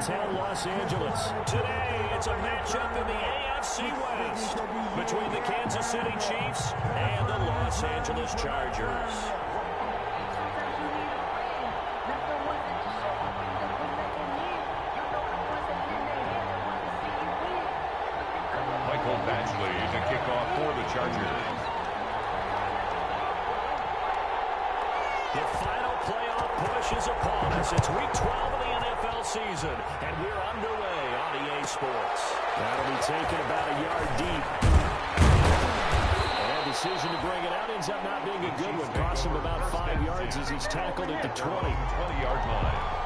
10, Los Angeles. Today, it's a matchup in the AFC West between the Kansas City Chiefs and the Los Angeles Chargers. To kick off for the Chargers. The final playoff push is upon us. It's week 12 of the NFL season, and we're underway on EA Sports. That'll be taken about a yard deep. And decision to bring it out ends up not being a good one. Cost him about 5 yards as he's tackled at the 20-yard line.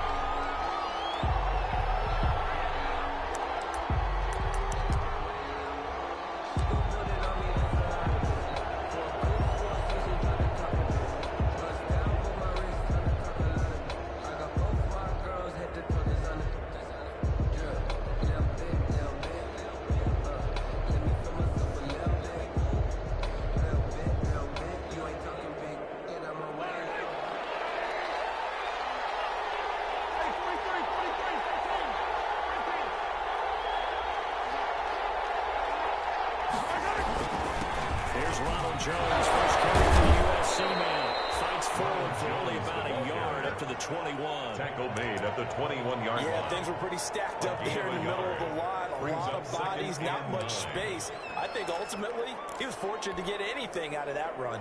Jones, first carry for the USC man. Fights forward for only about a yard up to the 21. Tackle made at the 21-yard line. Yeah, things were pretty stacked up there in the middle of the line. A lot of bodies, not much space. I think ultimately he was fortunate to get anything out of that run.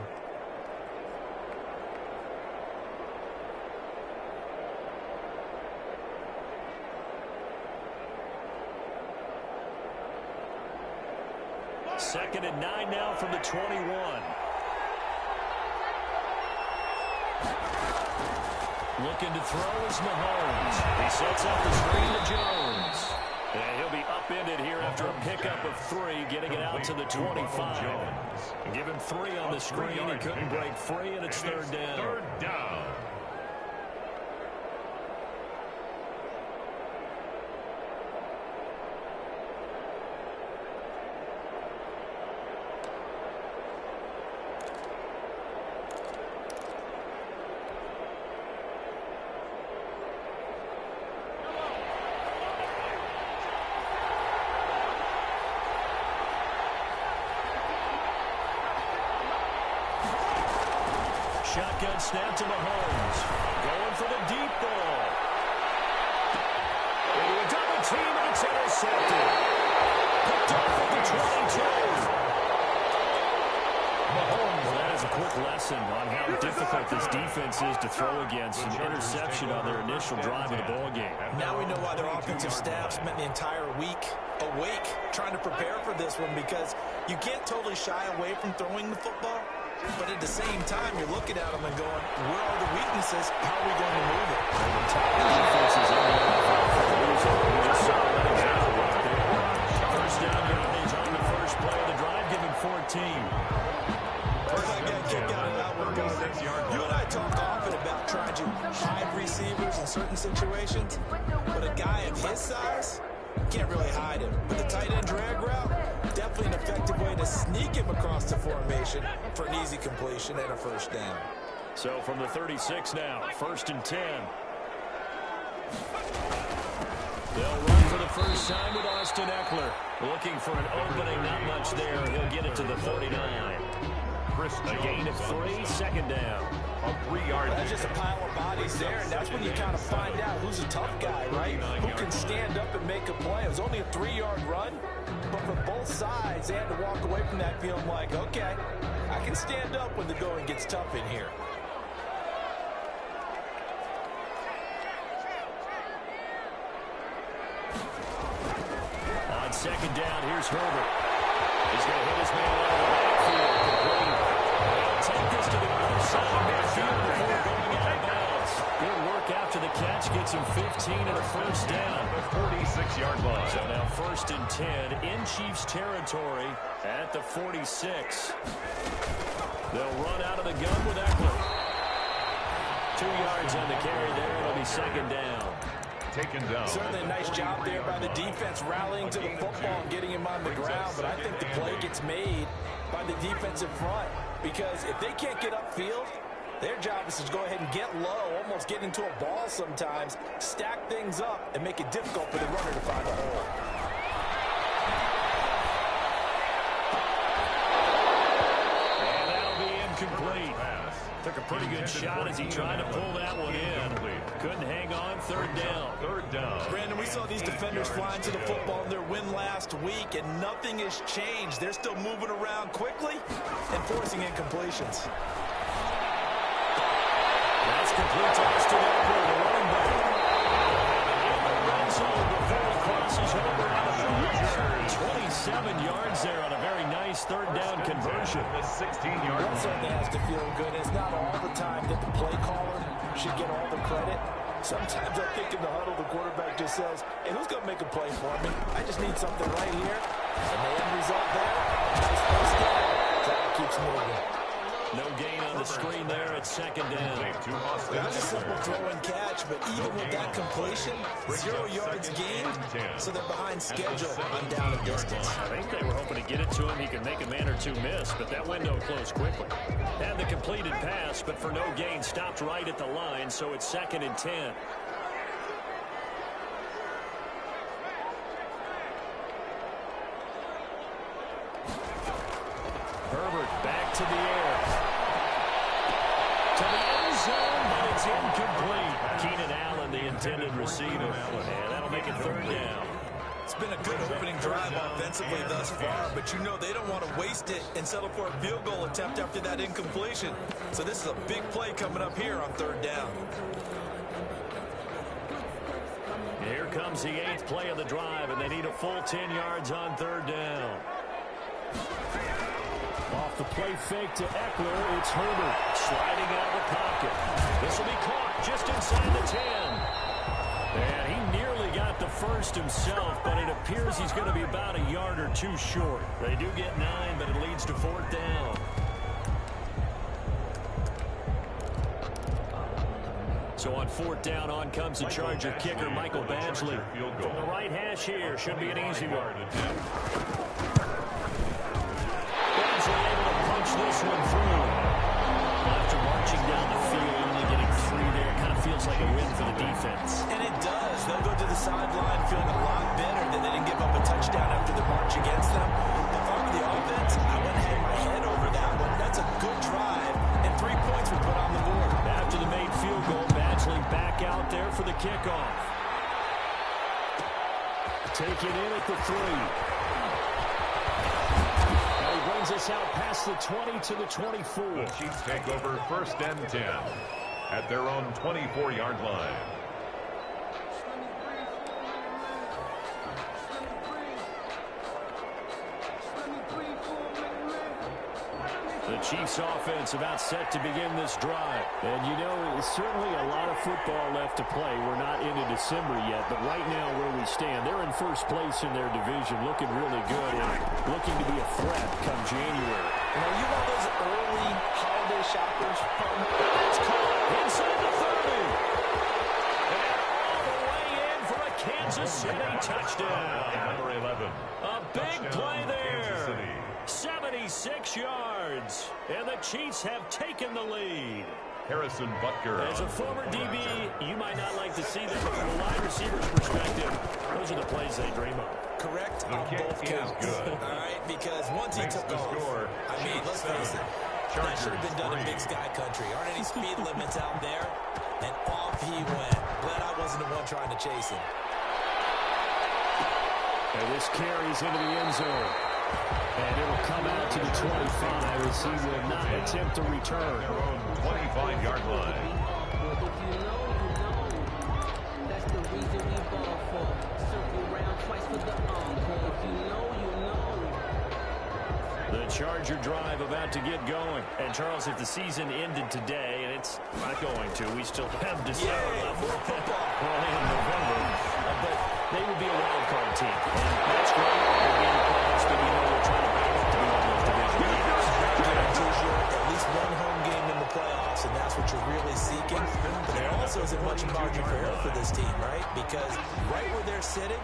Second and 9 now from the 21. Looking to throw is Mahomes. He sets up the screen to Jones. And he'll be upended here after a pickup of 3, getting it out to the 25. Give him 3 on the screen. He couldn't break free, and it's third down. Third down. Shotgun snap to Mahomes. Going for the deep ball. Into a double team, and it's intercepted. Picked off at the 22. Mahomes. Well, that is a quick lesson on how difficult this defense is to throw against. An interception on their initial drive of the ball game. Now we know why their offensive staff spent the entire week awake trying to prepare for this one, because you can't totally shy away from throwing the football. But at the same time, you're looking at them and going, where are the weaknesses? How are we going to move it? The top defense is on the NFL for losing. We just saw that example right there. First down yardage on the first play of the drive, giving 14. First, I got a kick out of that one, Gunner. You and I talk often about trying to hide receivers in certain situations, but a guy of his size, can't really hide him. But the tight end drag route, definitely an effective way to sneak him across the formation for an easy completion and a first down. So from the 36 now, first and 10. They'll run for the first time with Austin Eckler. Looking for an opening, not much there. He'll get it to the 39. A gain of 3, second down. A 3-yard. That's just a pile of bodies there, and that's when you kind of find out who's a tough guy, right? Who can stand up and make a play. It was only a 3-yard run, but for both sides, they had to walk away from that feeling like, okay, I can stand up when the going gets tough in here. On second down, here's Herbert. He's going to hit his man out of the backfield. Complete. They'll take this to the other side of midfield before going out of bounds. Good work after the catch. Gets him 15 and a first down. The 46-yard line. So now first and 10 in Chiefs territory at the 46. They'll run out of the gun with Eckler. 2 yards on the carry there. It'll be second down. Taken down. Certainly a nice job there by the defense rallying to the football and getting him on the ground, but I think the play gets made by the defensive front, because if they can't get upfield, Their job is to go ahead and get low, almost get into a ball sometimes, stack things up, and make it difficult for the runner to find a hole. And that'll be incomplete. Took a pretty good shot as he tried to pull that one in. Couldn't hang on. Third down. Brandon, we saw these defenders flying to the football in their win last week, and nothing has changed. They're still moving around quickly and forcing incompletions. That's complete to Austin Eckler, the running back. In the red zone before he crosses over out of bounds. 27 yards there on a very nice third down conversion. The 16-yard That certainly has to feel good. It's not all the time that the play caller should get all the credit. Sometimes I think in the huddle, the quarterback just says, hey, who's going to make a play for me? I just need something right here. And the end result there, nice first down. Clock keeps moving. No gain on the screen there at second down. That was a simple throw and catch, but even with that completion, 0 yards gained, so they're behind schedule on down and distance. I think they were hoping to get it to him. He could make a man or two miss, but that window closed quickly. Had the completed pass, but for no gain, stopped right at the line, so it's 2nd and 10. Herbert back to the air. To the end zone, but it's incomplete. Keenan Allen, the intended receiver. And that'll make it 3rd down. It's been a good opening drive offensively thus far, but you know they don't want to waste it and settle for a field goal attempt after that incompletion. So this is a big play coming up here on 3rd down. Here comes the 8th play of the drive, and they need a full 10 yards on 3rd down. Off the play fake to Eckler, it's Herbert sliding out of the pocket. This will be caught just inside the 10. And he nearly got the first himself, but it appears he's going to be about a yard or two short. They do get 9, but it leads to 4th down. So on 4th down, on comes the Charger kicker, Michael Badgley. From the right hash here, should be an easy one. This one through. After marching down the field, only getting 3 there, kind of feels like a win for the defense. And it does. They'll go to the sideline feeling a lot better that they didn't give up a touchdown after the march against them. If I were the offense, I wouldn't hang my head over that one. That's a good drive, and 3 points were put on the board. After the made field goal, Badgley back out there for the kickoff. Taken in at the 3. Brings us out past the 20 to the 24. The Chiefs take over 1st and 10 at their own 24-yard line. The Chiefs offense about set to begin this drive. And you know, there's certainly a lot of football left to play. We're not into December yet, but right now where we stand, they're in first place in their division, looking really good and looking to be a threat come January. You know those early holiday shoppers? It's caught inside the 30. And all the way in for a Kansas City touchdown. Number 11. A big play there. 76 yards, and the Chiefs have taken the lead. Harrison Butker. As a former DB, you might not like to see them, but from a wide receiver's perspective, those are the plays they dream of. Correct The on kick both is counts. good. All right, because once he Makes took the off, score. I mean, let's face it, that should have been done in Big Sky Country. Aren't any speed limits out there? And off he went. Glad I wasn't the one trying to chase him. And this carries into the end zone. And it'll come out to the 25 as he will not attempt to return. Their own 25-yard line. If you know, that's the reason we ball for. Circle round twice for the encore. If you know, you know. The Charger drive about to get going. And Charles, if the season ended today, and it's not going to, we still have December left. More football. Well, in November. But they would be a wild card team. And that's great. They're being the playoffs, but you know we're trying to back up to be one of those division leaders. Guarantees you at least one home game in the playoffs, and that's what you're really seeking. But there also isn't much margin for error for this team, right? Because right where they're sitting,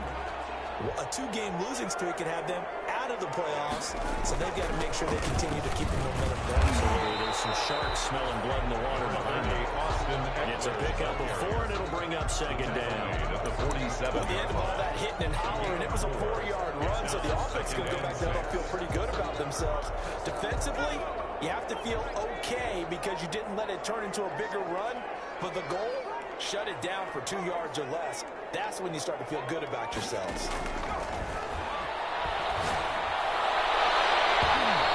a 2-game losing streak could have them out out of the playoffs, so they've got to make sure they continue to keep the momentum going. Absolutely. There's some sharks smelling blood in the water behind me. It's a pickup of 4, and it'll bring up second down. At the 47. At the end of all that hitting and hollering, it was a 4-yard run, so the offense is going to go back there and feel pretty good about themselves. Defensively, you have to feel okay because you didn't let it turn into a bigger run, but the goal, shut it down for 2 yards or less. That's when you start to feel good about yourselves.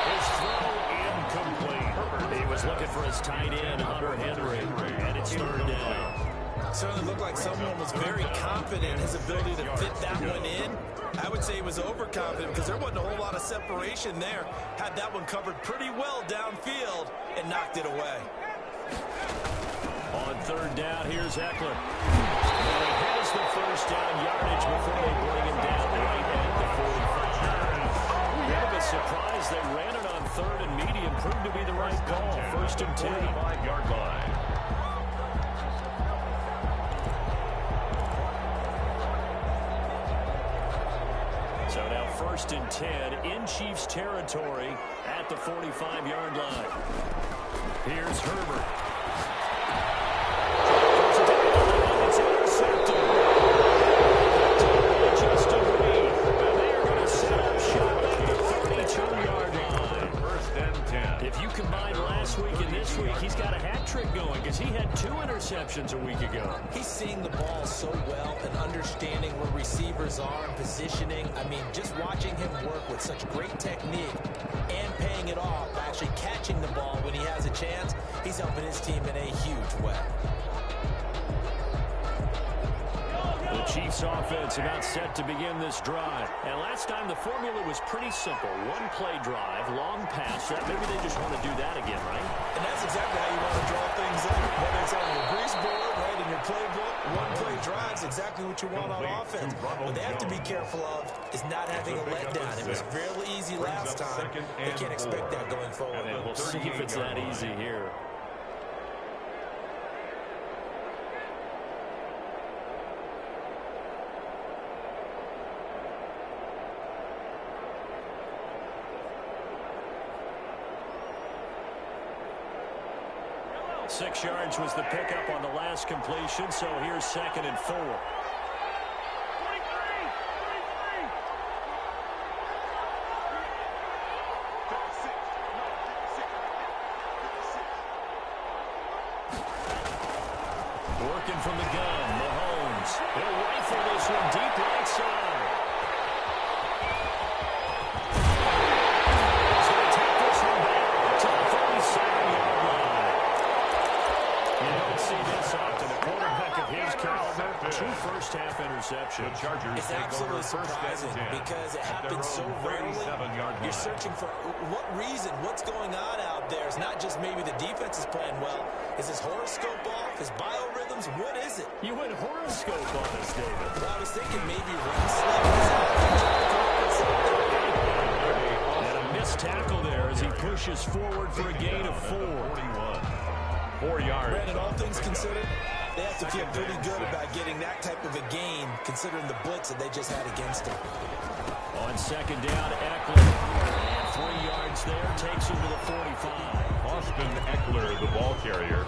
His throw incomplete. He was looking for his tight end, Hunter Henry, and it's third down. Certainly looked like someone was very confident in his ability to fit that one in. I would say he was overconfident because there wasn't a whole lot of separation there. Had that one covered pretty well downfield and knocked it away. On third down, here's Eckler. And he has the first down yardage before they bring him down right at the 45. Bit of a surprise. They ran it on third and medium. Proved to be the right call. First and 10. 45-yard line. So now first and 10 in Chiefs territory at the 45-yard line. Here's Herbert. It's intercepted. Just a read. And they're going to set up shop at the 32-yard line. First and 10. If you combine last week and this week, he's got a hat trick going because he had 2 interceptions a week ago. He's seeing the ball so well and understanding where receivers are and positioning. I mean, just watching him work with such great technique and paying it off, actually catching the ball when he has a chance, he's helping his team in a huge way. The Chiefs offense about set to begin this drive. And last time the formula was pretty simple. 1-play drive, long pass. Maybe they just want to do that again, right? And that's exactly how you want to draw things up. Whether it's on your grease board, right, in your playbook, 1-play drive's exactly what you want on offense. What they have to be careful of is not having a letdown. It was real easy last time. They can't expect that going forward. And we'll see if it's that easy here. Six yards was the pickup on the last completion, so here's second and 4. Working from the gun, Mahomes. He'll rifle this one deep right side. He's going to take this one back to the 37-yard line. You don't see this often. A quarterback of his caliber, 2 first-half interceptions. The Chargers It's take over absolutely first surprising and 10 because it at their happens so own rarely. 37-yard line. You're searching for what reason, what's going on out there. It's not just maybe the defense is playing well. Is his horoscope off? His biorhythms? What is it? You went horoscope on us, David. Well, I was thinking maybe run sleep is out. And a missed tackle there as he pushes forward for a gain of 4. 4 yards. Brandon, all things considered, they have to feel pretty good about getting that type of a gain considering the blitz that they just had against them. On second down, Eckler. 3 yards there, takes him to the 45. Austin Eckler, the ball carrier.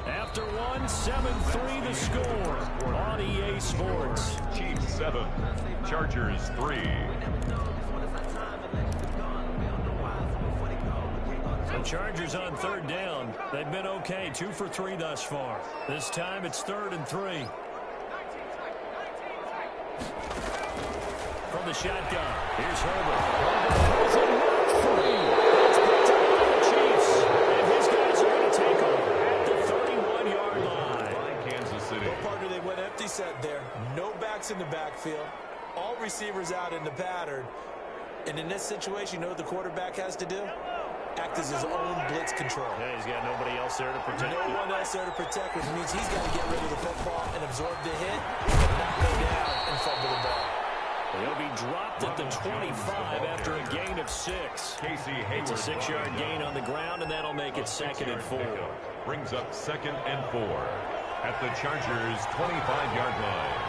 After 1, 7-3 the score on EA Sports. Chiefs 7, Chargers 3. The Chargers on third down. They've been okay, 2 for 3 thus far. This time it's 3rd and 3. From the shotgun, here's Herbert. Throws it not free. It's picked up by the Chiefs. And his guys are going to take him at the 31-yard line. By Kansas City. No partner, they went empty set there. No backs in the backfield. All receivers out in the pattern. And in this situation, you know what the quarterback has to do? Act as his own blitz control. Yeah, he's got nobody else there to protect him. No one else there to protect, which means he's got to get rid of the football and absorb the hit and not go down and fumble the ball. He'll be dropped at the 25 after a gain of 6. Casey It's a 6-yard gain on the ground, and that'll make it 2nd and 4. Brings up 2nd and 4 at the Chargers' 25-yard line.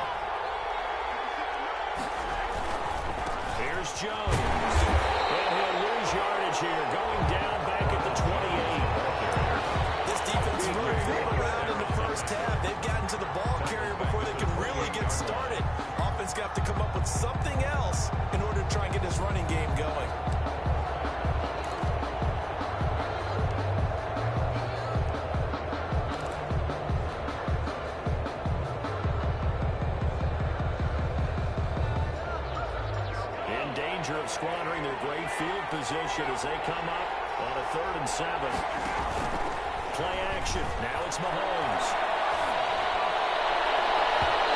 Here's Jones. he'll lose yardage here, going down back at the 28. This defense really flipped around in the first half. They've gotten to the ball carrier before they can really get started. Offense got to come up with something else in order to try and get this running game going. Of squandering their great field position as they come up on a 3rd and 7. Play action. Now it's Mahomes.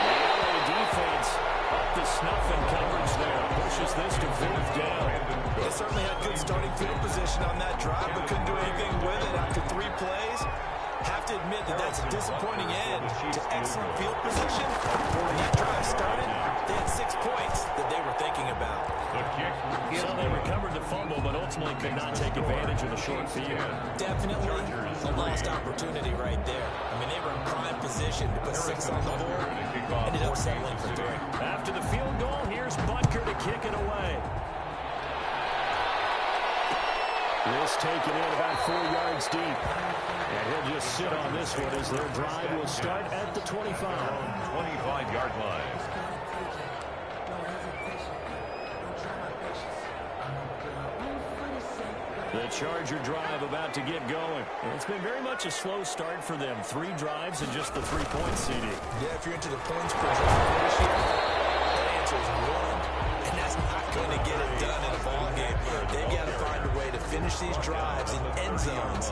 The LA defense up to snuff in coverage there. Pushes this to 4th down. They certainly had good starting field position on that drive, but couldn't do anything with it after 3 plays. Have to admit that that's a disappointing end to excellent field position. When that drive started, they had 6 points that they were thinking about. So they recovered the fumble, but ultimately could not take advantage of the short field. Definitely a lost opportunity right there. I mean, they were in prime position to put 6 on the board. Ended up settling for 3. After the field goal, here's Butker to kick it away. This taken in about 4 yards deep. And he'll just sit on this one as their drive will start at the 25. 25-yard line. The Charger drive about to get going. It's been very much a slow start for them. 3 drives and just the 3-point CD. Yeah, if you're into the points per drive ratio, the answer is 1. And that's not going to get it done in a ball game. They've got to find a way to finish these drives in end zones,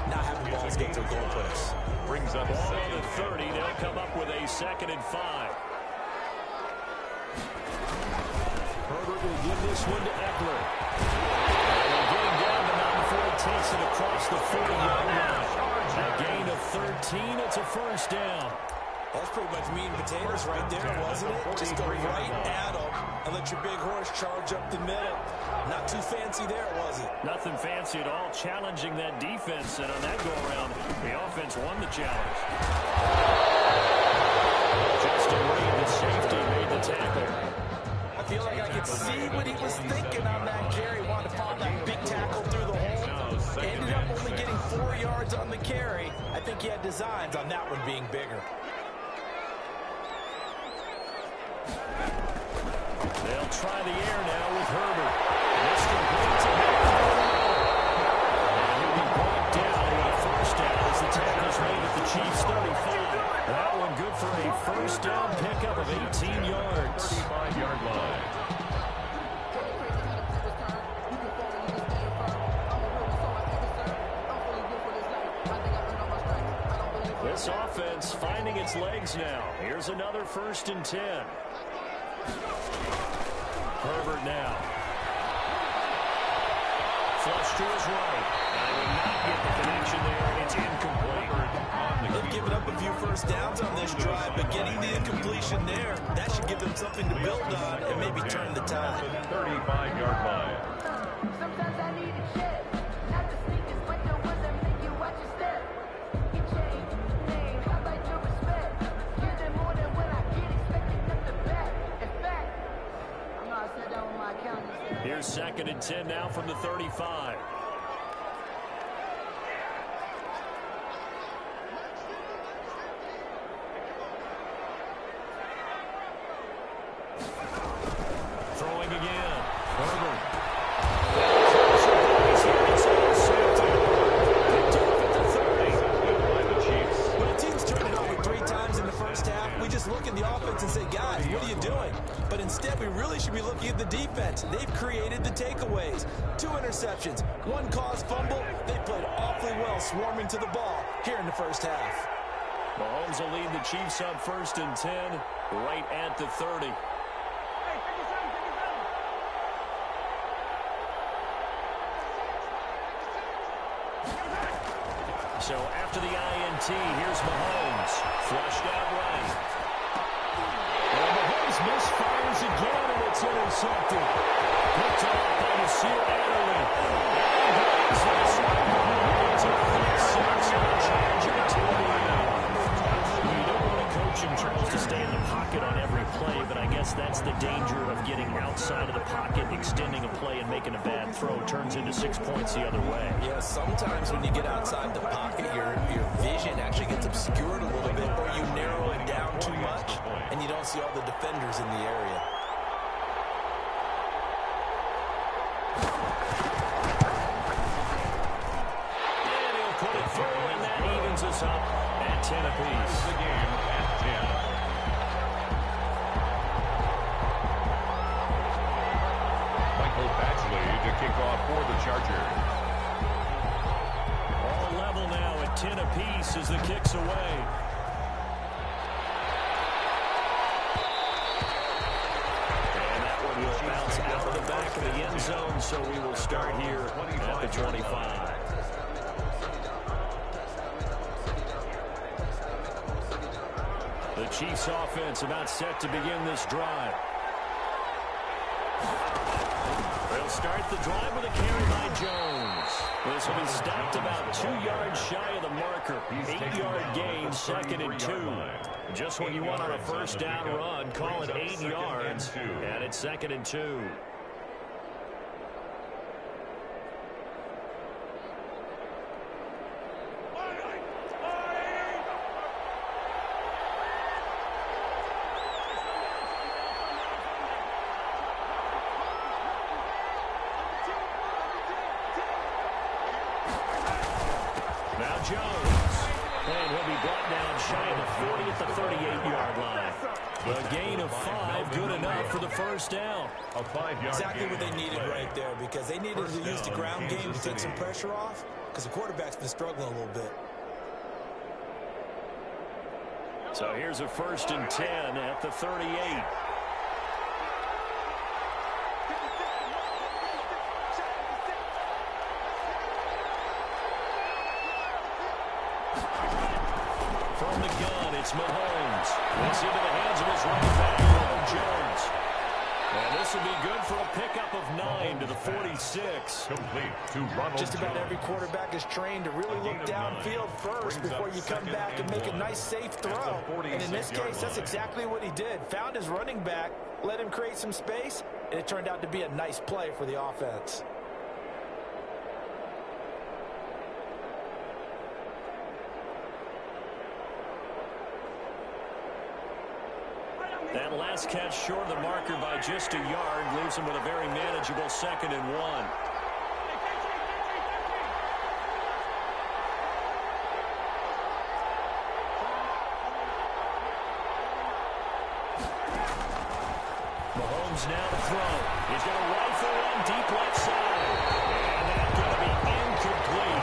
not having balls go through goalposts. Brings up ball on the 30. They'll come up with a 2nd and 5. Herbert will give this one to Eckler. Takes it across the 40-yard line. A gain of 13. It's a 1st down. That's pretty much meat and potatoes right there, wasn't it? Just go right at them and let your big horse charge up the middle. Not too fancy there, was it? Nothing fancy at all. Challenging that defense, and on that go-around, the offense won the challenge. Justin Reed, the safety, made the tackle. I feel like I could see what he was thinking on that carry. Wanted to follow that big tackle through the hole. Ended up only getting 4 yards on the carry. I think he had designs on that one being bigger. They'll try the air now with Herbert. Mr. Blitz ahead. And he'll be brought down with a 1st down as the tackle's made at the Chiefs' 35. That one good for a 1st down pickup of 18 yards. 35-yard line. This offense finding its legs now. Here's another 1st and 10. Herbert now. Flush to his right. And he will not get the connection there, and it's incomplete. They've given up a few 1st downs on this drive, but getting the incompletion there, that should give them something to build on and maybe turn the tide. 35-yard line. Sometimes I need a check. Not the sneakers, but the ones that make you watch your step. You change your name, I like your respect. Give them more than what I get, expecting them to back. In fact, I'm not sat down with my accountants. Here's 2nd and 10 now from the 35. Throwing again. Herbert. When a team's turned it over 3 times in the first half, we just look at the offense and say, guys, what are you doing? But instead, we really should be looking at the defense. They've created the takeaways. 2 interceptions, 1 caused fumble. They played awfully well swarming to the ball here in the first half. Mahomes will lead the Chiefs up 1st and 10, right at the 30. So after the INT, here's Mahomes. Flushed out right. And Mahomes misfires again, and it's intercepted. Picked off by Nasir Adderley. It's a 5-6 on Charger 28. You don't want to coach him, Charles, to stay in the pocket on every play, but I guess that that's the danger of getting outside of the pocket, extending a play, and making a bad throw. Turns into 6 points the other way. Yeah, sometimes when you get outside the pocket, your vision actually gets obscured a little bit, or you narrow it down too much, and you don't see all the defenders in the area. And he'll put it through, and that evens us up at 10 apiece. The game at 10. To kick off for the Chargers. All level now at 10 apiece as the kick's away. And that one will bounce out of the back of the end zone, so we will start here at the 25. The Chiefs offense about set to begin this drive. They'll start the drive with a carry by Jones. This will be stopped about 2 yards shy of the marker. 8-yard gain, 2nd and 2. Just what you want on a first down run. Call it 8 yards, and it's 2nd and 2. Now Jones, and he'll be brought down shy of the 40 at the 38-yard line. A gain of 5, good enough for the first down. A 5-yard Exactly what they needed right there, because they needed to use the ground game to take some pressure off, because the quarterback's been struggling a little bit. So here's a 1st and 10 at the 38. From the gun, it's Mahomes. It's into the hands of his running back, Jones. And this will be good for a pickup of 9 to the 46. Complete to Ronald Just about Jones. every quarterback is trained to really look downfield first before you come back and make a nice, safe throw. And in this case, that's exactly what he did. Found his running back, let him create some space, and it turned out to be a nice play for the offense. That last catch short of the marker by just a yard leaves him with a very manageable 2nd and 1. Mahomes now to throw. He's going to rifle one deep left side. And that's going to be incomplete.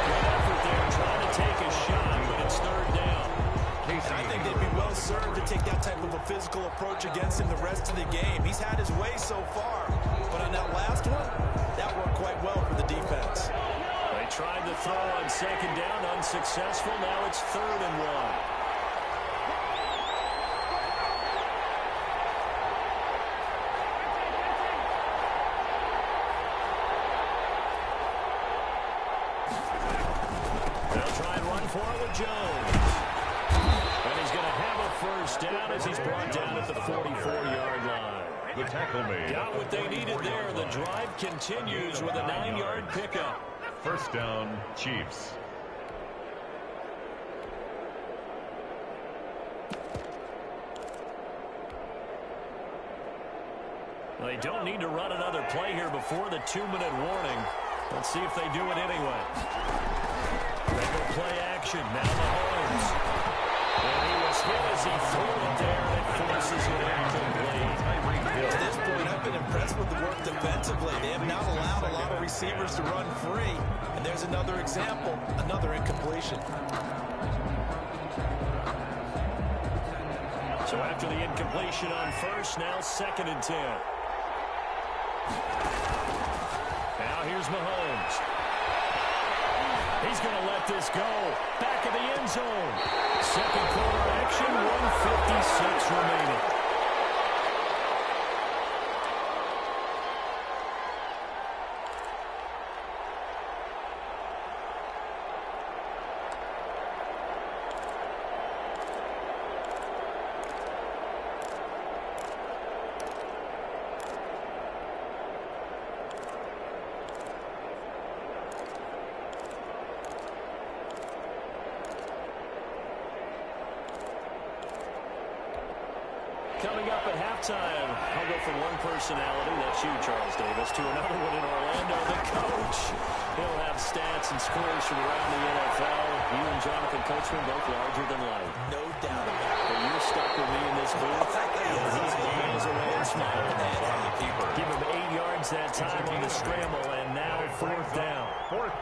Good effort there trying to take a shot, but it's 3rd down. And I think they'd be well served to take that type of a physical approach against him the rest of the game. He's had his way so far, but on that last one, that worked quite well for the defense. They tried to throw on 2nd down, unsuccessful. Now it's 3rd and 1. They'll try and run for it with Jones. And he's going to have a 1st down as he's brought down at the 44-yard line. The tackle made. Got what they needed there. The drive continues with a 9-yard pickup. 1st down, Chiefs. They don't need to run another play here before the 2-minute warning. Let's see if they do it anyway. They go play action. Now Mahomes. And he was hit as he threw it there, and it forces it incomplete. To this point, I've been impressed with the work defensively. They have not allowed a lot of receivers to run free. And there's another example, another incompletion. So after the incompletion on 1st, now 2nd and 10. Now here's Mahomes. He's going to let this go. Back of the end zone. 2nd quarter action, 1:56 remaining. time, I'll go from one personality, that's you, Charles Davis, to another one in Orlando, the coach. He'll have stats and scores from around the NFL. You and Jonathan Coachman both larger than life. No doubt about it. But you're stuck with me in this booth. He's miles away and smiling. Give him 8 yards that time on the scramble, and now 4th down.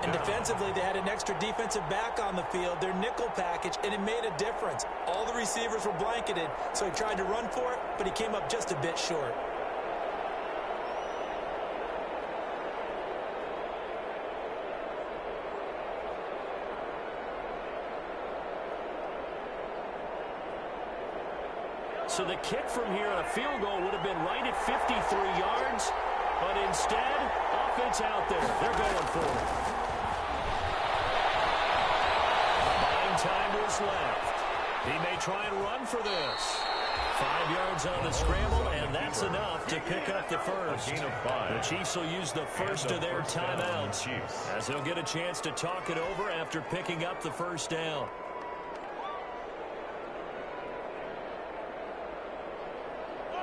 And defensively, they had an extra defensive back on the field, their nickel package, and it made a difference. All the receivers were blanketed, so he tried to run for it, but he came up just a bit short. So the kick from here on a field goal would have been right at 53 yards, but instead, offense out there. They're going for it. Nine time was left. He may try and run for this. 5 yards on the scramble, and that's enough to pick up the first. The Chiefs will use the first of their timeouts, as they'll get a chance to talk it over after picking up the first down.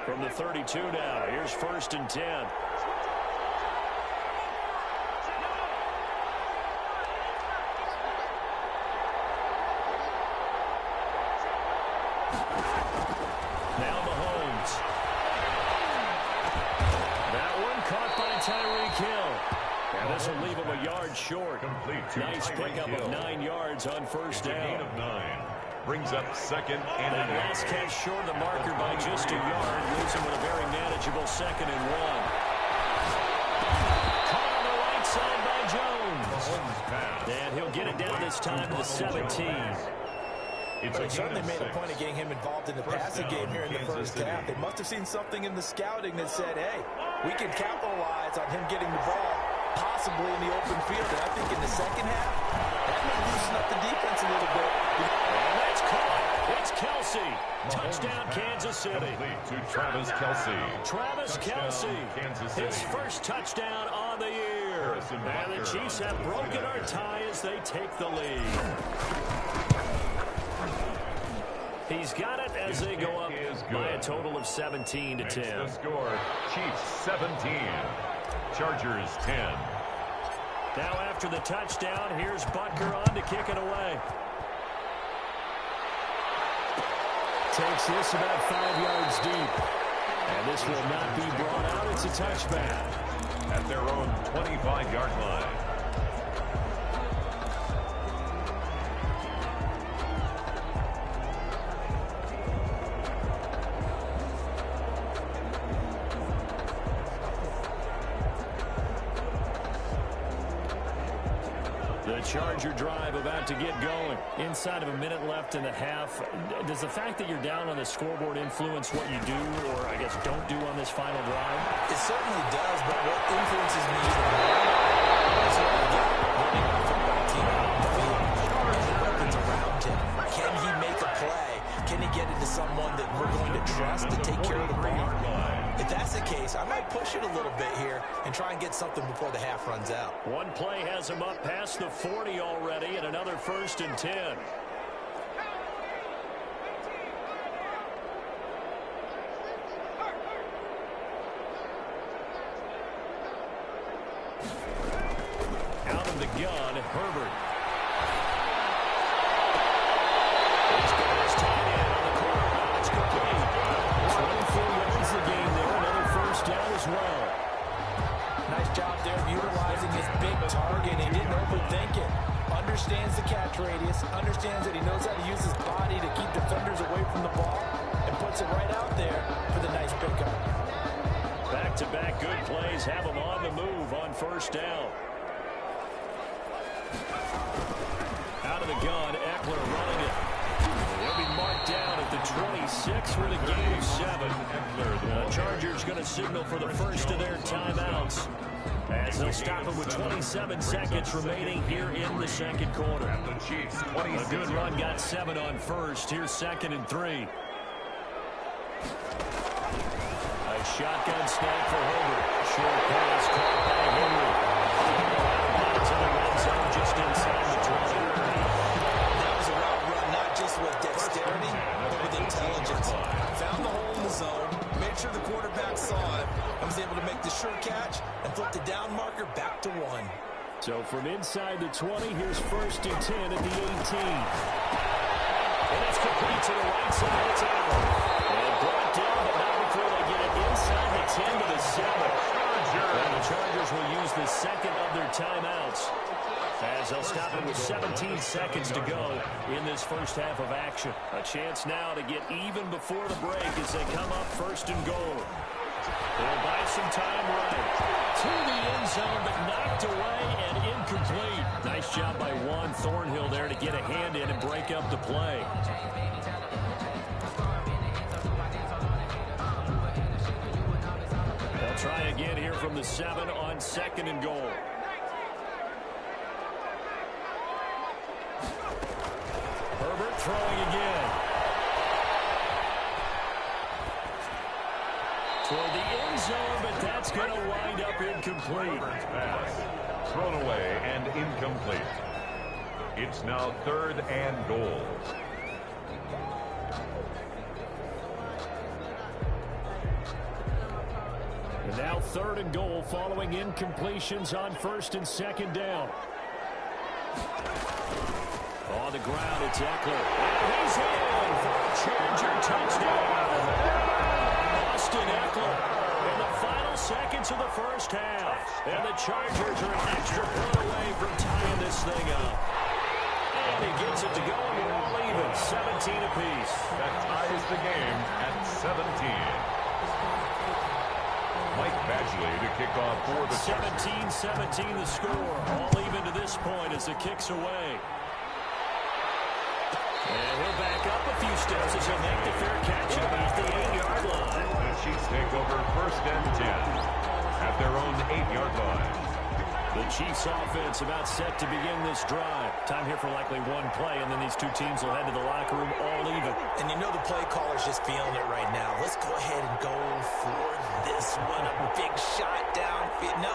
From the 32 now, here's 1st and 10. Now Mahomes. That one caught by Tyreek Hill. And this will leave him a yard short. Nice pickup of 9 yards on 1st down. Brings up 2nd and that last catch short of the marker by just a yard, leaves him with a very manageable 2nd and 1. Caught on the right side by Jones. And he'll get it down this time to the 17. They certainly made a point of getting him involved in the passing game here in the first half. They must have seen something in the scouting that said, hey, we can capitalize on him getting the ball, possibly in the open field. And I think in the second half, that may loosen up the defense a little bit. That's caught. It's Kelsey. Touchdown, Kansas City. To Travis Kelce. Travis Kelce. His first touchdown on the year. And the Chiefs have broken our tie as they take the lead. He's got it as they go up by a total of 17 to 10. The score, Chiefs 17, Chargers 10. Now after the touchdown, here's Butker on to kick it away. Takes this about 5 yards deep. And this will not be brought out. It's a touchback. At their own 25-yard line. The Charger drive about to get going. Inside of a minute left in the half. Does the fact that you're down on the scoreboard influence what you do, or I guess don't do on this final drive? It certainly does, but what influences me even more is what we get running our football team out on the field. And the weapons around him. Can he make a play? Can he get into someone that we're going to trust to take care of the ball? If that's the case, I might push it a little bit here and try and get something before the half runs out. One play has him up past the 40 already, and another 1st and 10. Out of the gun, Herbert. He's got his tight end on the corner. It's complete. 24 yards the game there. Another 1st down as well. Nice job there of utilizing his big target. He didn't overthink it. Understands the catch radius. Understands that he knows how to use his body to keep defenders away from the ball. And puts it right out there for the nice pickup. Back-to-back good plays have him on the move on 1st down. Out of the gun, Eckler running it. He'll be marked down at the 26 with a gain of 7. The Chargers going to signal for the first of their timeouts as they'll stop it with 27 seconds remaining here in the second quarter. A good run got 7 on 1st. Here's 2nd and 3. A shotgun snap for Herbert. Short pass caught by Henry. To the red zone just inside the 20. That was a route run, not just with dexterity, but with intelligence. Found the hole in the zone, Made sure the quarterback saw it and was able to make the sure catch and flip the down marker back to 1. So from inside the 20, here's 1st and 10 at the 18. And it's complete to the right side. It's out. And brought down, but not before they get it inside the 10 to the 7. And the Chargers will use the second of their timeouts as they'll stop it with 17 seconds to go in this first half of action. A chance now to get even before the break as they come up 1st and goal. They'll buy some time right to the end zone, but knocked away and incomplete. Nice job by Juan Thornhill there to get a hand in and break up the play. They'll try again here from the 7 on 2nd and goal. Herbert throwing again. Toward the end zone, but that's going to wind up incomplete. Pass thrown away and incomplete. It's now 3rd and goal. And now 3rd and goal following incompletions on 1st and 2nd down. On the ground, it's Eckler. And he's in for a Charger touchdown. Austin Eckler in the final seconds of the first half. And the Chargers are an extra point away from tying this thing up. And he gets it to go, and we're all even, 17 apiece. That ties the game at 17. Mike Badgley to kick off for the 17-17 the score. All even to this point as it kicks away. And he'll back up a few steps as he'll make the fair catch at about the 8-yard line. The Chiefs take over 1st and 10 at their own 8-yard line. The Chiefs offense about set to begin this drive. Time here for likely one play, and then these two teams will head to the locker room all even. And you know the play caller's just feeling it right now. Let's go ahead and go for this one. A big shot downfield. No.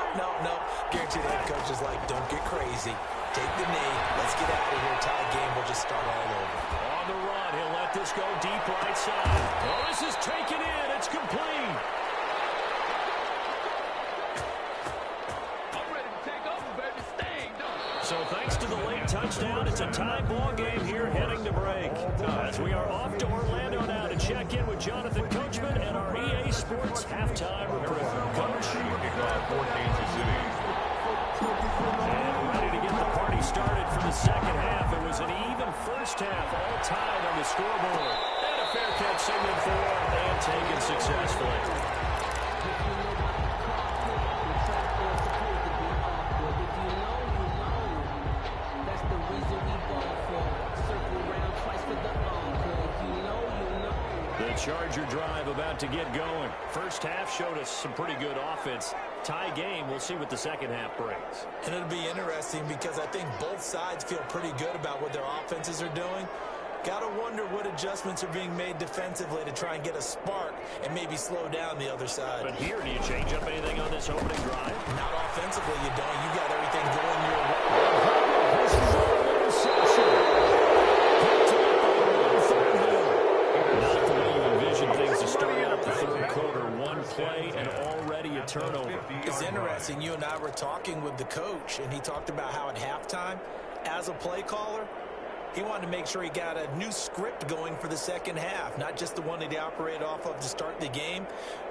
Guaranteed the head coach is like, don't get crazy. Take the knee. Let's get out of here. Tie game. We'll just start all over. On the run, he'll let this go deep right side. Oh, this is taken in. It's complete. So thanks to the late touchdown, it's a tie ball game here heading to break. As we are off to Orlando now to check in with Jonathan Coachman and our EA Sports halftime report. Coach. Kick off for Kansas City. And ready to get the party started for the second half. It was an even first half, all tied on the scoreboard. And a fair catch signaled for and taken successfully. The Charger drive about to get going. First half showed us some pretty good offense. Tie game, we'll see what the second half brings. And it'll be interesting because I think both sides feel pretty good about what their offenses are doing. Got to wonder what adjustments are being made defensively to try and get a spark and maybe slow down the other side. But here, do you change up anything on this opening drive? Not offensively, you don't. You got everything going your way. This is an interception. Picked up by Juan Thornhill. Not the way you envision things to start out the third quarter. One play and already a turnover. It's interesting. You and I were talking with the coach, and he talked about how at halftime, as a play caller, he wanted to make sure he got a new script going for the second half, not just the one that he operated off of to start the game.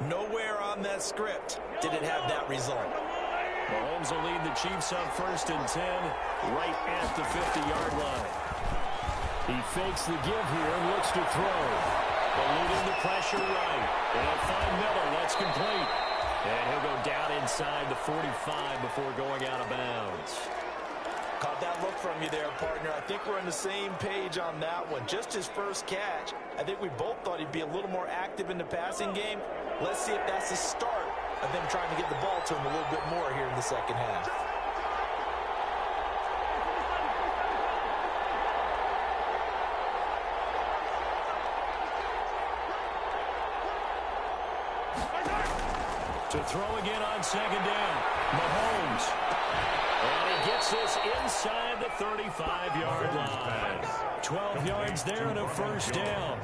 Nowhere on that script did it have that result. Mahomes will lead the Chiefs up 1st and 10 right at the 50-yard line. He fakes the give here and looks to throw. Eluding the pressure right. And he'll find Miller. That's complete. And he'll go down inside the 45 before going out of bounds. Caught that look from you there, partner. I think we're on the same page on that one. Just his first catch. I think we both thought he'd be a little more active in the passing game. Let's see if that's the start of them trying to get the ball to him a little bit more here in the second half. To throw again on second down. Mahomes. And he gets this inside the 35-yard line. 12 yards there and a first down.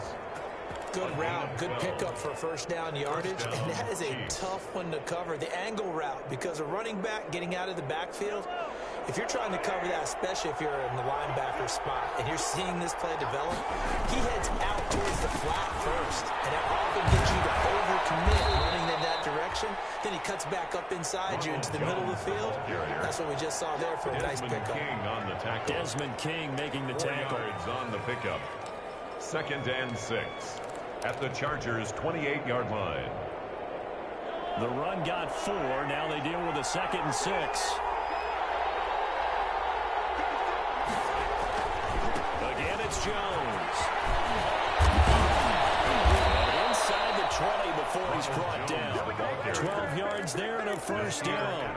good route, good pickup for first down yardage, and that is a tough one to cover, the angle route, because a running back getting out of the backfield, if you're trying to cover that, especially if you're in the linebacker spot and you're seeing this play develop, he heads out towards the flat first, and it often gets you to overcommit running in that direction. Then he cuts back up inside you into the middle of the field. That's what we just saw there for a nice pickup. King on the tackle. Desmond King making the 4 tackle. yards on the pickup. 2nd and 6 at the Chargers' 28-yard line. The run got 4. Now they deal with a 2nd and 6. Again, it's Jones. Inside the 20 before he's brought down. 12 yards there and a first down.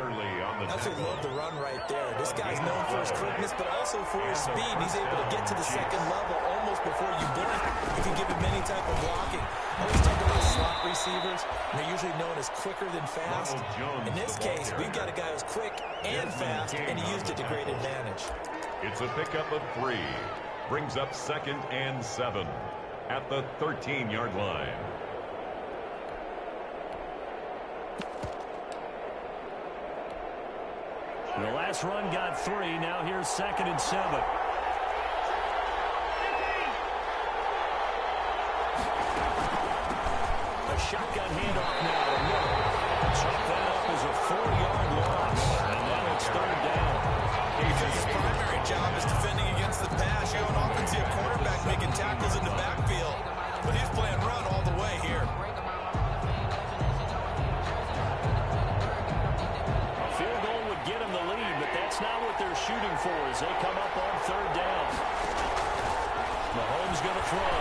That's what love the run right there. This guy's known for his quickness, but also for his speed. He's able to get to the second level almost before you blink if you give him any type of blocking. I always talk about slot receivers. They're usually known as quicker than fast. In this case, we've got a guy who's quick and fast, and he used it to great advantage. It's a pickup of 3. Brings up 2nd and 7 at the 13-yard line. The last run got 3. Now here's 2nd and 7. A shotgun handoff now to Miller. Chop that up as a 4-yard loss. And now it's 3rd down. His primary job is defending against the pass. You don't often see a quarterback making tackles in the backfield, but he's playing run all the way here. A field goal would get him the lead, but that's not what they're shooting for as they come up on 3rd down. Mahomes going to throw.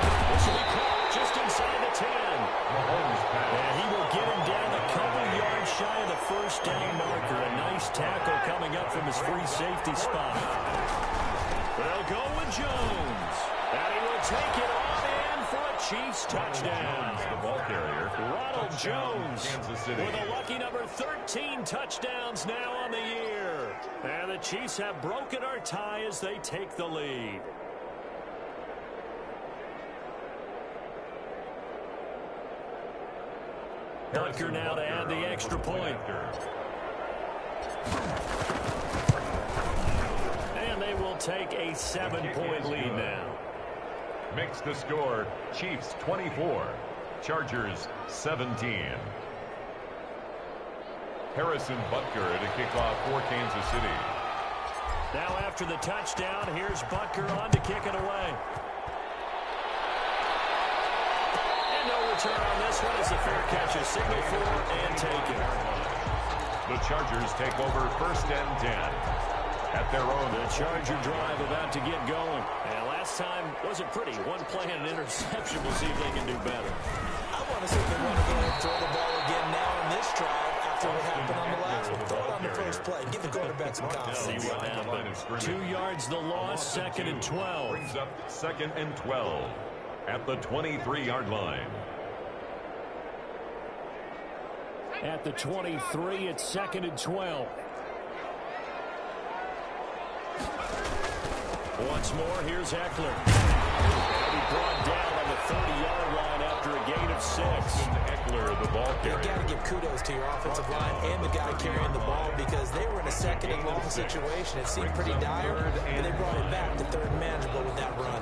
This will be caught just inside the 10. And he will get him down a couple yards shy of the first down marker. A nice tackle coming up from his free safety spot. They'll go with Jones. And he will take it on in for a Chiefs touchdown. The ball carrier. Ronald Jones Kansas City. with a lucky number 13 touchdowns now on the year. And the Chiefs have broken our tie as they take the lead. Butker now to add the extra point. And they will take a 7-point lead now. Makes the score Chiefs 24, Chargers 17. Harrison Butker to kick off for Kansas City. Now after the touchdown, here's Butker on to kick it away. And no return on this one as the fair catch is signaled for and taken. The Chargers take over 1st and 10 at their own. The Charger drive about to get going. And last time wasn't pretty. One play and an interception. We'll see if they can do better. I want to see if they want to go ahead and throw the ball again now on this drive after what happened on the last one. Throw it on the first play. Give the quarterback some confidence. See what happens. 2 yards the loss, 2nd and 12. Brings up 2nd and 12 at the 23-yard line. At the 23, it's 2nd and 12. Once more, here's Eckler. And he brought down on the 30-yard line after a gain of 6. Eckler, the ball carrier. You got to give kudos to your offensive line and the guy carrying the ball because they were in a 2nd and long situation. It seemed pretty dire, and they brought it back to 3rd man to go with that run.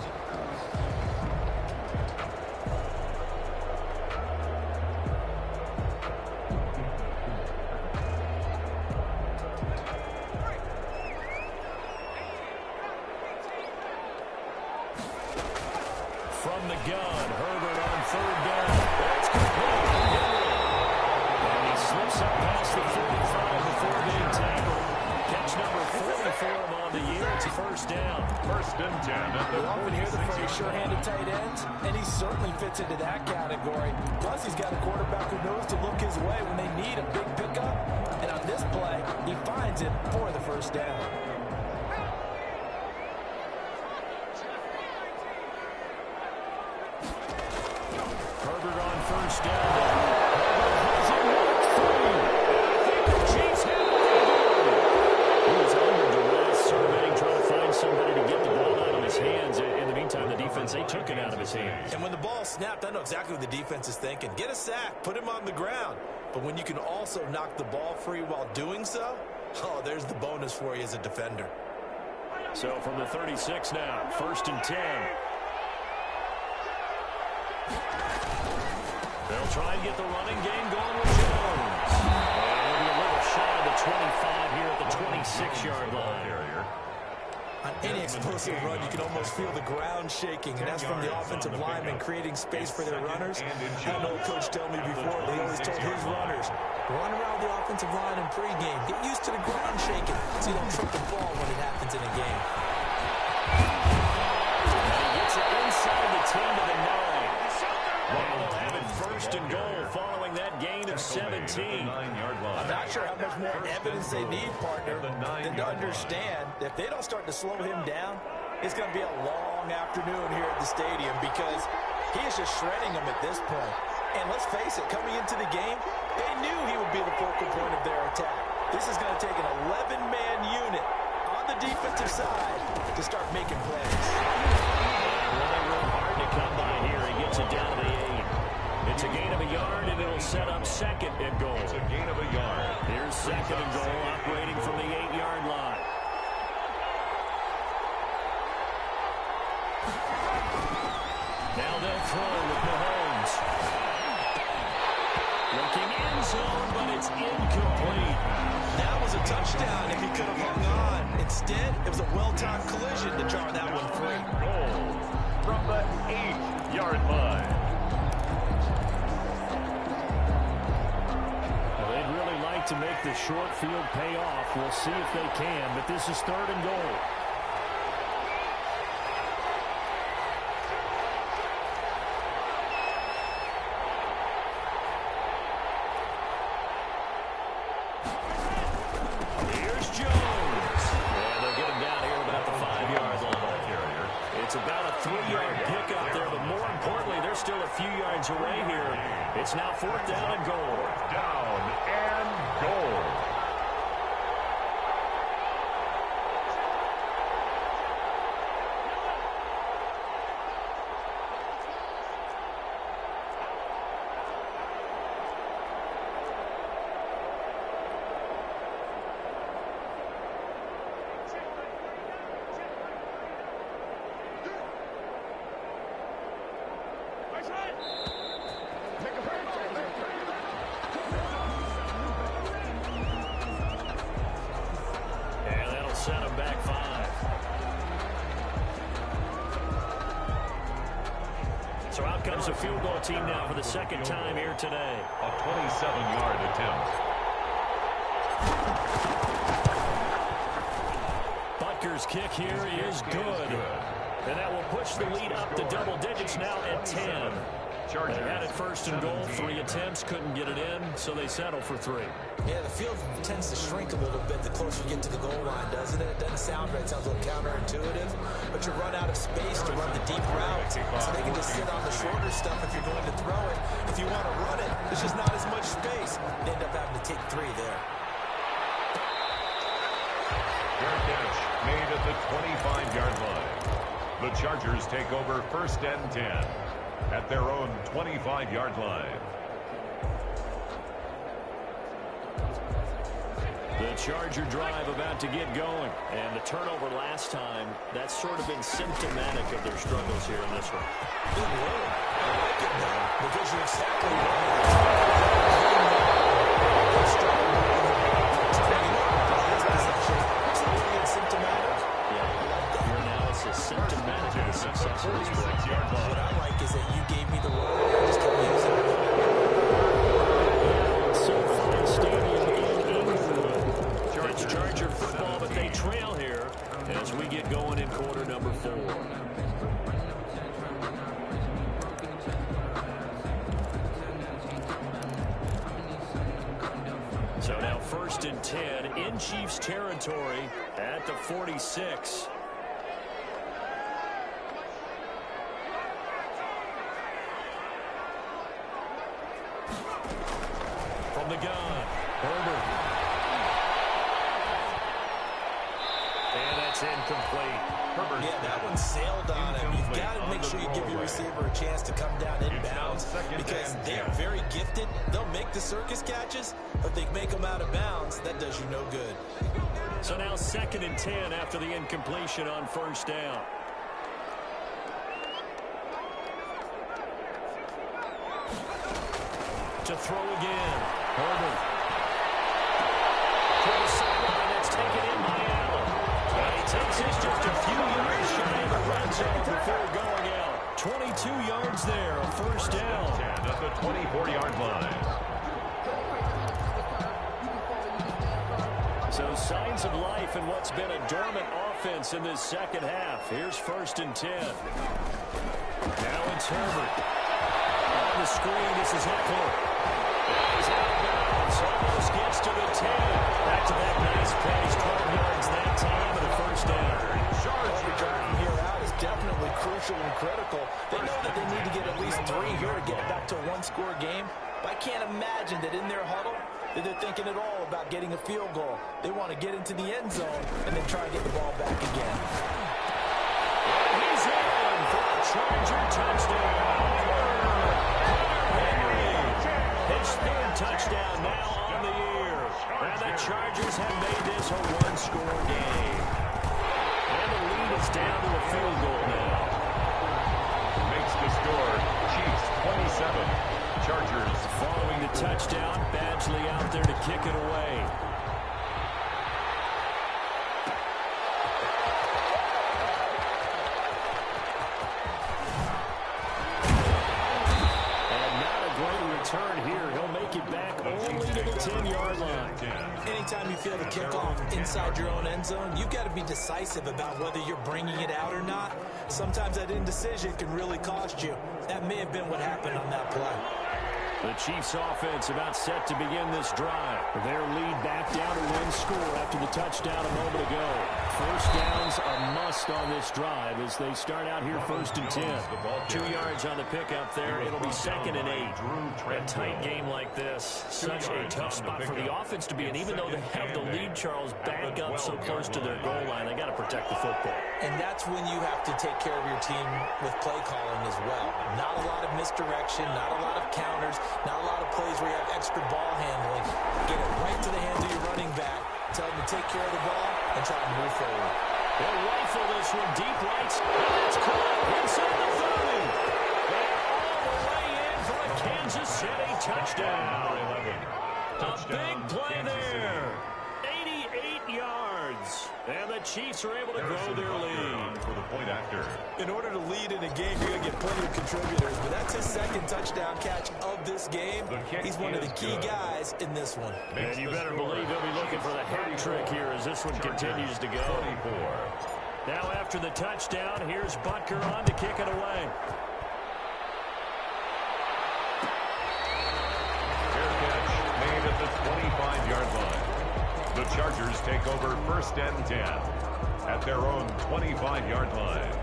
From the gun, Herbert on 3rd down. That's complete. And he slips up past the 45 before being tackled. Catch number 40 for him on the year. It's a 1st down. 1st and 10 at the You often hear the phrase sure-handed tight ends, and he certainly fits into that category. Plus, he's got a quarterback who knows to look his way when they need a big pickup. And on this play, he finds it for the 1st down. Herbert on 1st down. Herbert has it walked through. I think the Chiefs have it. He was under duress, surveying, trying to find somebody to get the ball out of his hands. In the meantime, the defense, they took it out of his hands. And when the snapped, I know exactly what the defense is thinking. Get a sack, put him on the ground. But when you can also knock the ball free while doing so, oh, there's the bonus for you as a defender. So from the 36 now, 1st and 10. They'll try and get the running game going with Jones. And it'll be a little shy of the 25 here at the 26-yard line. On any explosive run, you can almost feel the ground shaking, and that's from the offensive linemen creating space for their runners. I had an old coach tell me before, they always told his runners, run around the offensive line in pregame. Get used to the ground shaking so you don't trip the ball when it happens in a game. And he gets it inside the 10 to the 9. Well, they'll have it 1st and goal following that gain of 17. I'm not sure how much more evidence they need, partner, than to understand that if they don't start to slow him down, it's going to be a long afternoon here at the stadium because he is just shredding them at this point. And let's face it, coming into the game, they knew he would be the focal point of their attack. This is going to take an 11-man unit on the defensive side to start making plays. Running room hard to come by here. He gets it down to the 8. It's a gain of a yard, and it'll set up 2nd and goal. It's a gain of a yard. Here's 2nd and goal, operating from the 8-yard line. Now they'll throw with Mahomes. Looking end zone, but it's incomplete. That was a touchdown if he could have hung on. Instead, it was a well-timed collision to jar that one free. Goal from the 8-yard line. Well, they'd really like to make the short field pay off. We'll see if they can, but this is 3rd and goal. It's about a 3-yard pickup there, but more importantly, they're still a few yards away here. It's now 4th down and goal. 4th down and goal. And that'll set them back 5. So out comes the field goal team now for the 2nd time here today. A 27-yard attempt. Butker's kick here is good. And that will push the lead up to double digits now at 10. They had it 1st and goal, 3 attempts, couldn't get it in, so they settle for 3. Yeah, the field tends to shrink a little bit the closer you get to the goal line, doesn't it? It doesn't sound right. It sounds a little counterintuitive, but you run out of space to run the deep routes, so they can just sit on the shorter stuff if you're going to throw it. If you want to run it, there's just not as much space. You end up having to take 3 there. Fair catch made at the 25-yard line. The Chargers take over 1st and 10 at their own 25-yard line. The Charger drive about to get going. And the turnover last time, that's sort of been symptomatic of their struggles here in this one. Good word. I like it now, because you're exactly right. Symptomatic? Yeah, your analysis symptomatic of the success of this play. What I like is that you gave me the word, I just kept using it. So far, stadium in Inglewood. It's Charger football, but they trail here as we get going in quarter number 4. So now 1st and 10 in Chiefs territory at the 46. From the gun, Herbert. And that's incomplete. Yeah, that one sailed on him. You've got to make sure you give your receiver a chance to come down inbounds because they're very gifted. They'll make the circus catches, but they make them out of bounds. That does you no good. So now 2nd and 10 after the incompletion on 1st down. To throw again. Herbert. For the sideline, that's taken in by Allen. He takes this just a few yards shy of the red zone before going out. 22 yards there, a 1st down. At the 24-yard line. So signs of life in what's been a dormant offense in this 2nd half. Here's 1st and 10. Now it's Herbert. On the screen, this is Eckler. He's out of bounds. Almost gets to the 10. Back-to-back nice plays. 12 yards that time and a 1st down. Charge return from here out is definitely crucial and critical. They know that they need to get at least 3 here to get it back to a one-score game. But I can't imagine that in their huddle that they're thinking at all about getting a field goal. They want to get into the end zone and then try and get the ball back again. He's in for a Charger touchdown. His 3rd touchdown now on the year. And the Chargers have made this a one-score game. And the lead is down to a field goal now. Makes the score. Chiefs 27. Chargers. Following the touchdown, Badgley out there to kick it away. Turn here. He'll make it back only to the 10-yard line. Anytime you feel the kickoff inside your own end zone, you've got to be decisive about whether you're bringing it out or not. Sometimes that indecision can really cost you. That may have been what happened on that play. The Chiefs offense about set to begin this drive. Their lead back down to 1 score after the touchdown a moment ago. 1st downs a must on this drive as they start out here 1st and 10. 2 yards on the pickup there. It'll be 2nd and 8. A tight game like this, such a tough spot for the offense to be in. Even though they have the lead, Charles, back up so close to their goal line, they got to protect the football. And that's when you have to take care of your team with play calling as well. Not a lot of misdirection, not a lot of counters. Not a lot of plays where you have extra ball handling. Get it right to the hands of your running back. Tell them to take care of the ball and try to move forward. They'll rifle this one deep right. And it's caught inside the 30. They're all the way in for a Kansas City touchdown. A big play there. 88 yards. And the Chiefs are able to grow their lead. For the point after. In order to lead in a game, you're going to get plenty of contributors. But that's his 2nd touchdown catch of this game. He's one of the key guys in this one. And you better believe he'll be looking for the hat trick here as this one continues to go. Now after the touchdown, here's Butker on to kick it away. Fair catch made at the 25-yard line. The Chargers take over 1st and 10 at their own 25-yard line.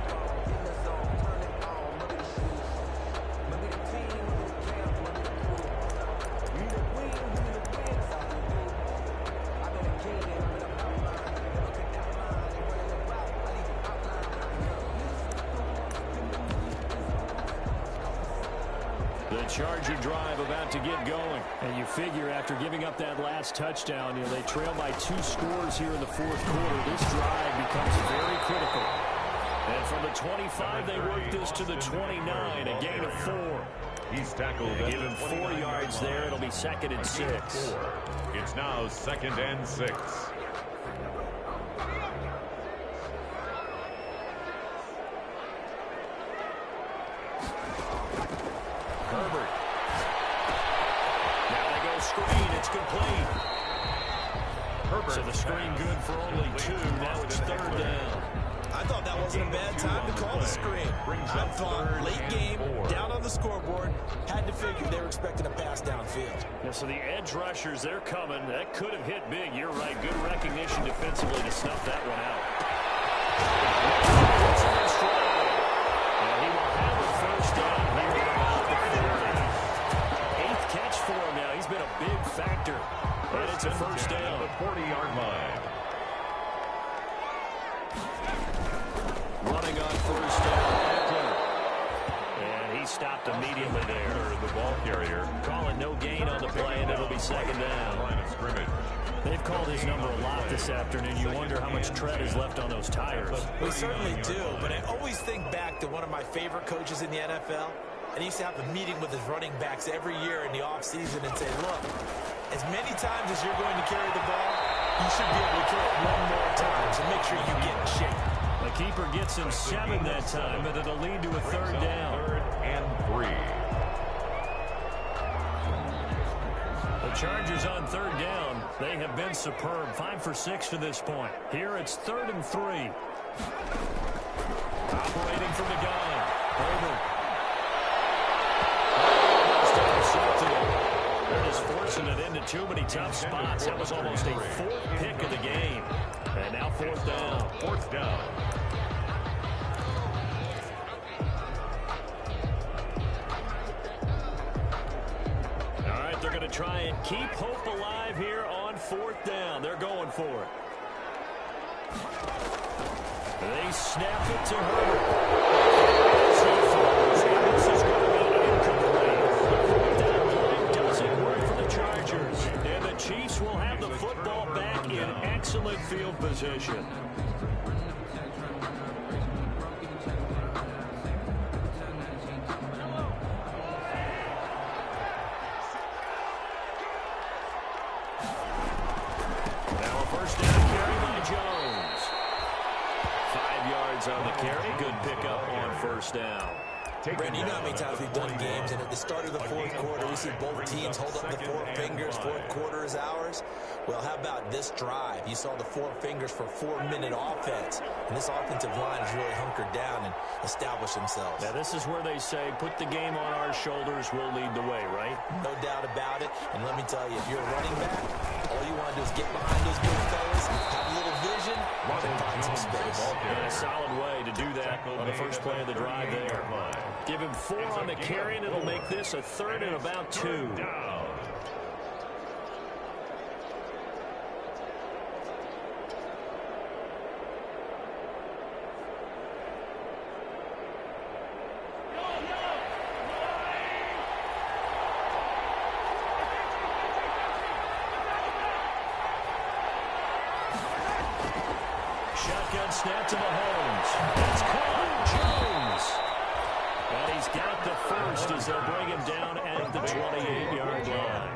The Charger drive about to get going. And you figure after giving up that last touchdown, they trail by 2 scores here in the 4th quarter. This drive becomes very critical. And from the 25, they work this to the 29, a gain of 4. He's tackled. Given 4 yards there, it'll be 2nd and 6. It's now 2nd and 6. Herbert. Now they go screen. It's complete. Herbert. So the screen good for only 2. Now it's 3rd down. I thought that wasn't a bad time to call the screen. I thought late game, down on the scoreboard, had to figure they were expecting a pass downfield. Yeah, so the edge rushers, they're coming. That could have hit big. You're right. Good recognition defensively to snuff that one out. He will have a 1st down here at about the 30. 8th catch for him now. He's been a big factor. And it's a 1st down. The 40-yard line. first down. And he stopped immediately there. The ball carrier. Calling no gain on the play, and it'll be second down. Line of scrimmage. They've called his number a lot this afternoon. You wonder how much tread is left on those tires. We certainly do, but I always think back to one of my favorite coaches in the NFL, and he used to have a meeting with his running backs every year in the offseason and say, look, as many times as you're going to carry the ball, you should be able to carry it one more time, so make sure you get in shape. The keeper gets him 7 that time, but it'll lead to a third down. 3rd and 3. The Chargers on third down. They have been superb. 5 for 6 to this point. Here it's 3rd and 3. Operating from the gun. Herbert. They're just forcing it into too many tough spots. That was almost a 4th pick of the game. And now 4th down. 4th down. All right, they're going to try and keep hope alive here on 4th down. They're going for it. They snap it to Herbert. This is going to be incomplete. That play doesn't work for the Chargers. And the Chiefs will have the football back in excellent field position. Now a first down carry by Jones. 5 yards on the carry. Good pickup on first down. Brandon, you know how many times we've done games, and at the start of the 4th quarter, we see both teams hold up the 4 fingers, 4th quarter is ours. Well, how about this drive? You saw the 4 fingers for 4-minute offense, and this offensive line has really hunkered down and established themselves. Now, this is where they say, put the game on our shoulders, we'll lead the way, right? No doubt about it, and let me tell you, if you're a running back, all you want to do is get behind those big fellas, have a little vision, and find some space. And a solid way to do that on the first play of the drive there. Give him 4 on the carry, and it'll make this a 3rd and about 2. Shotgun snap to Mahomes. It's caught. Jones. And he's got the first as they'll bring him down at the 28-yard line.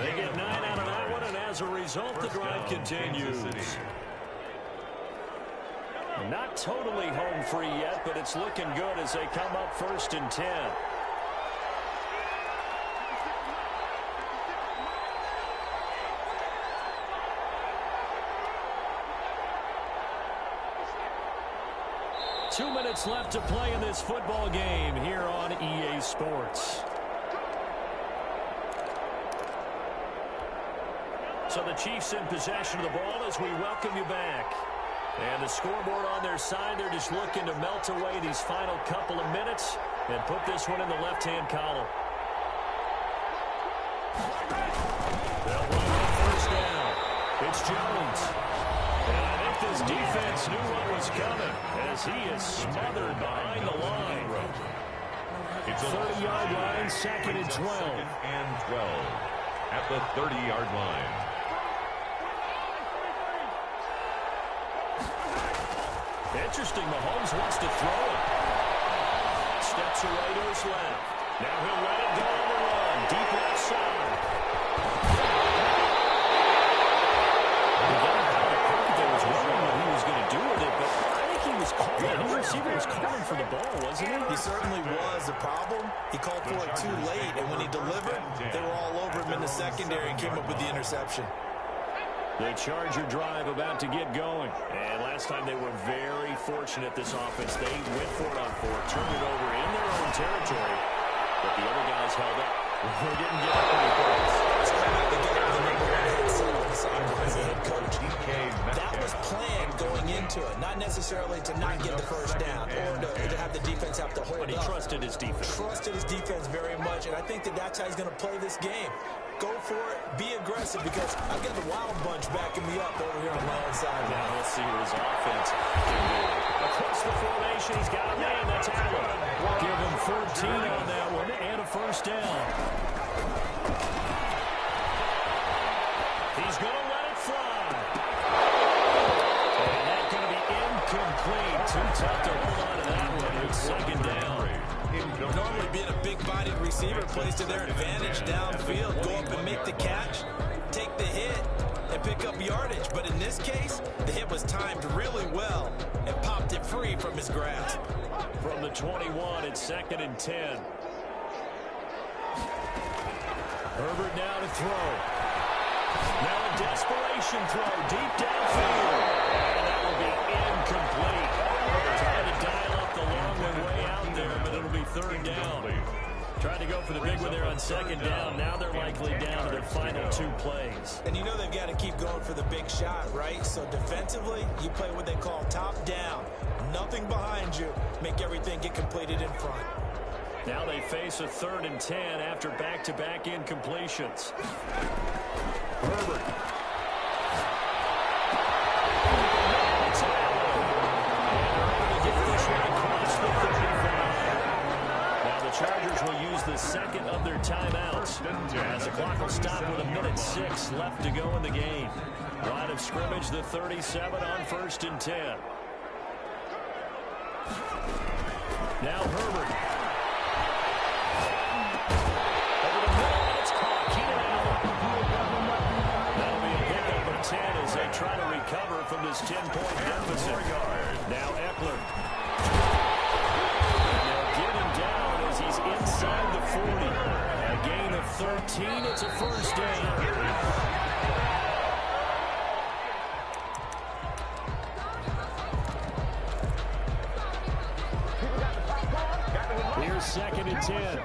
They get 9 out of that one, and as a result, the drive continues. Not totally home free yet, but it's looking good as they come up 1st and 10. Two minutes left to play in this football game here on EA Sports. So the Chiefs in possession of the ball as we welcome you back. And the scoreboard on their side, they're just looking to melt away these final couple of minutes and put this one in the left-hand column. They'll run on first down. It's Jones. And I think this defense knew what was coming as he is smothered behind the line. It's a 30-yard line, 2nd and 12. 2nd and 12 at the 30-yard line. Interesting, Mahomes wants to throw it. Steps away to his left. Now he'll let it go on the run. Deep left side. There was wondering what he was going to do with it, but I think he was calling. The receiver was calling for the ball, wasn't he? He certainly was. The problem, he called for it too late, and when he delivered, they were all over him in the secondary and came up with the interception. The Charger drive about to get going. And last time they were very fortunate, this offense. They went for it on 4th, turned it over in their own territory. But the other guys held up. They didn't get up any points. So how about the guy with the number 1 head set on the sideline as a head coach? That was planned going into it. Not necessarily to not get the first down or to have the defense have to hold up. But he trusted his defense. Trusted his defense very much, and I think that that's how he's going to play this game. Go for it, be aggressive, because I've got the Wild Bunch backing me up over here on my own side. Now let's see what his offense can do. A across the formation. He's got a man. That's Allen. Give him 14 on that one and a first down. He's going to let it fly. And that's going to be incomplete. Too tough to hold on to that one. It's second down. Normally being a big-bodied receiver plays to their advantage downfield. Go up and make the catch, take the hit, and pick up yardage. But in this case, the hit was timed really well and popped it free from his grasp. From the 21, it's 2nd and 10. Herbert now to throw. Now a desperation throw deep downfield. And that will be incomplete. Trying to dial up the long one way out there, but it'll be 3rd down. Trying to go for the big one there on 2nd down. Now they're likely down to their final 2 plays. And you know they've got to keep going for the big shot, right? So defensively, you play what they call top down. Nothing behind you. Make everything get completed in front. Now they face a 3rd and 10 after back-to-back incompletions. Herbert. It's Allen. And get this one across the 35. Now the Chargers will use the second of their timeouts as the clock will stop with 1:06 left to go in the game. Line of scrimmage, the 37 on 1st and 10. Now Herbert. Over the middle, and it's caught. Keenan Allen. That'll be a pickup of 10 as they try to recover from this 10-point deficit. Now Eckler. And they'll get him down as he's inside the 40. A gain of 13. It's a first down. Here's 2nd and 10.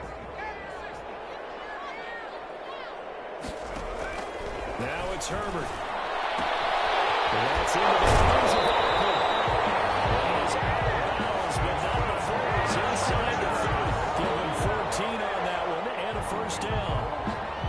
Now it's Herbert. And that's into the hands of Eckler. He's out of bounds, but not before he's inside the 30. Give him 14 on that one and a first down.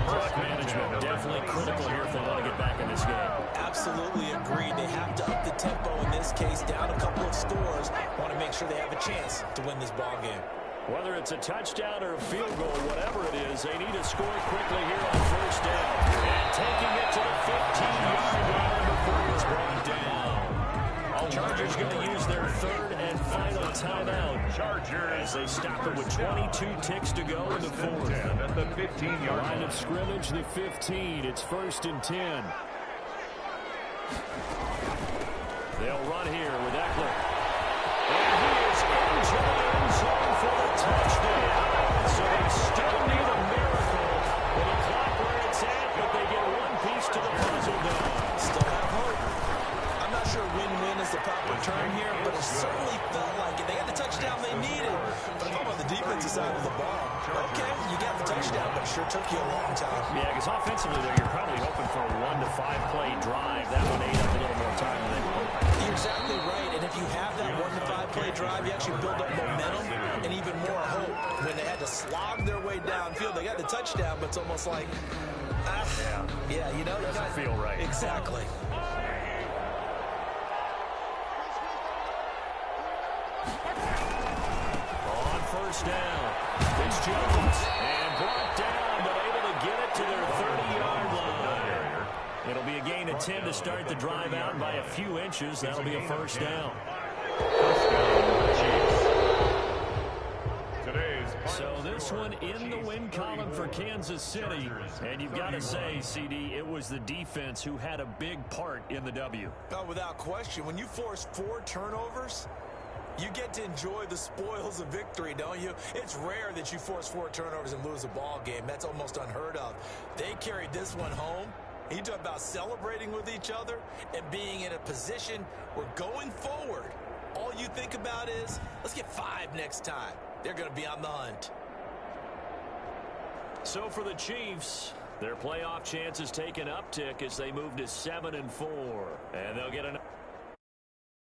Clock management definitely critical here if they want to get back in this game. Absolutely agreed. They have to up the tempo in this case, down a couple of scores. Want to make sure they have a chance to win this ball game. Whether it's a touchdown or a field goal, whatever it is, they need to score quickly here on first down. And taking it to the 15-yard line before it's brought down. Chargers going to use their 3rd and final timeout. Chargers as they stop it with 22 ticks to go in the 4th. At the 15-yard line of scrimmage, the 15. It's 1st and 10. They'll run here with Eckler. And he is into the end zone for the touchdown. So they still need a miracle. With a clock where it's at, but they get one piece to the puzzle done. Still have hope. I'm not sure win-win is the proper term here, but it certainly felt like it. They got the touchdown they needed. But if I'm on the defensive side of the ball, okay, you got the touchdown, but it sure took you a long time. Yeah, because offensively, though, you're probably hoping for a 1 to 5 play drive. That one ate up a little more time than they hoped. You're exactly right, and if you have that 1 to 5 play drive, you actually build up momentum and even more hope. When they had to slog their way downfield, they got the touchdown, but it's almost like, yeah, you know, doesn't feel right. Exactly. On first down, it's Jones, and brought down, but able to get it to their 30-yard line. It'll be a gain of 10 to start the drive out by a few inches. That'll be a first down. So this one in the win column for Kansas City. And you've got to say, CD, it was the defense who had a big part in the W. Oh, without question. When you force 4 turnovers, you get to enjoy the spoils of victory, don't you? It's rare that you force 4 turnovers and lose a ball game. That's almost unheard of. They carried this one home. You talk about celebrating with each other and being in a position where going forward, all you think about is, let's get 5 next time. They're going to be on the hunt. So for the Chiefs, their playoff chances take an uptick as they move to 7-4. And they'll get an